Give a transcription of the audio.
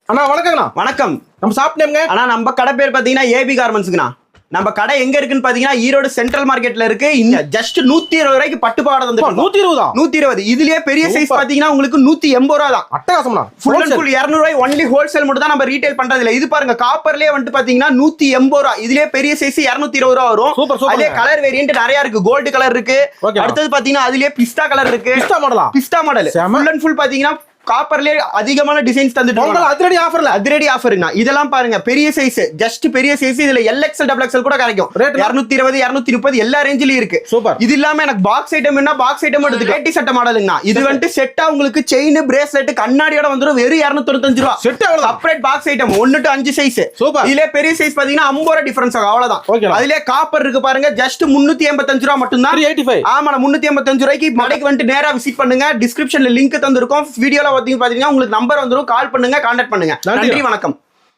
அண்ணா வணக்கங்கண்ணா. வணக்கம். நம்ம ஷாப் நேம்ங்க? ஆனா நம்ம கடை பேர் பாத்தீங்கன்னா ஏபி கார்மெண்ட்ஸ்ங்கண்ணா. நம்ம கடை எங்க இருக்குன்னு பாத்தீங்கன்னா ஈரோடு சென்ட்ரல் மார்க்கெட்ல இருக்கு. இங்க ஜஸ்ட் 120 ரூபாய்க்கு பட்டு பாவாடை வந்து 120. 120. இதுலயே பெரிய சைஸ் பாத்தீங்கன்னா உங்களுக்கு 180 ரூபா தான். அட்டகாசம்ண்ணா. ஃபுல் அண்ட் ஃபுல் 200 ரூபாய் ஒன்லி ஹோல்சேல் மட்டும் தான் நம்ம ரீட்டைல் பண்றது இல்ல. இது பாருங்க காப்பர்லயே வந்து பாத்தீங்கன்னா 180 ரூபா. இதுலயே பெரிய சைஸ் 220 ரூபா வரும். அதுலயே கலர் வேரியன்ட் நிறைய இருக்கு. கோல்டு கலர் இருக்கு. அடுத்தது பாத்தீங்கன்னா அதுலயே பிஸ்டா கலர் இருக்கு. பிஸ்டா மாடலா? Pista model. Full and full பாத்தீங்கன்னா காப்பர்லயே அதிகமான டிசைன்ஸ் தந்துட்டு அதிரடி ஆஃபர்ல அதிரடி ஆஃபர்னா இதெல்லாம் பாருங்க. பெரிய சைஸ் ஜஸ்ட் பெரிய சைஸ். இதுல LXL XXL கூட கிடைக்கும். 220 230 எல்லா ரேஞ்சிலயும் இருக்கு. சூப்பர். இது இல்லாம எனக்கு பாக்ஸ் ஐட்டம் என்ன பாக்ஸ் ஐட்டம் எடுத்து வேட்டி சட்டை மாடலுங்கண்ணா. இது வந்து செட்டா உங்களுக்கு செயின் பிரேஸ்லெட் கண்ணாடியோட வந்துரும். வெறும் 295 ரூபா. செட் எவ்வளவு? Separate box item 1 to 5 size. Super. இதுல பெரிய சைஸ் பாத்தீங்கன்னா 50 ரூபா டிஃபரன்ஸ் ஆகும். அவ்வளவுதான். அதுல காப்பர் இருக்கு பாருங்க. ஜஸ்ட் 385 ரூபா மட்டும் தான். 385. ஆமா 385 ரூபாய்க்கு கடைக்கு வந்து நேரா விசிட் பண்ணுங்க. டிஸ்கிரிப்ஷன்ல லிங்க் தந்திருக்கோம். வீடியோல பாத்தீங்கன்னா உங்களுக்கு நம்பர் வந்துரும். கால் பண்ணுங்க, கான்டாக்ட் பண்ணுங்க. நன்றி, வணக்கம்.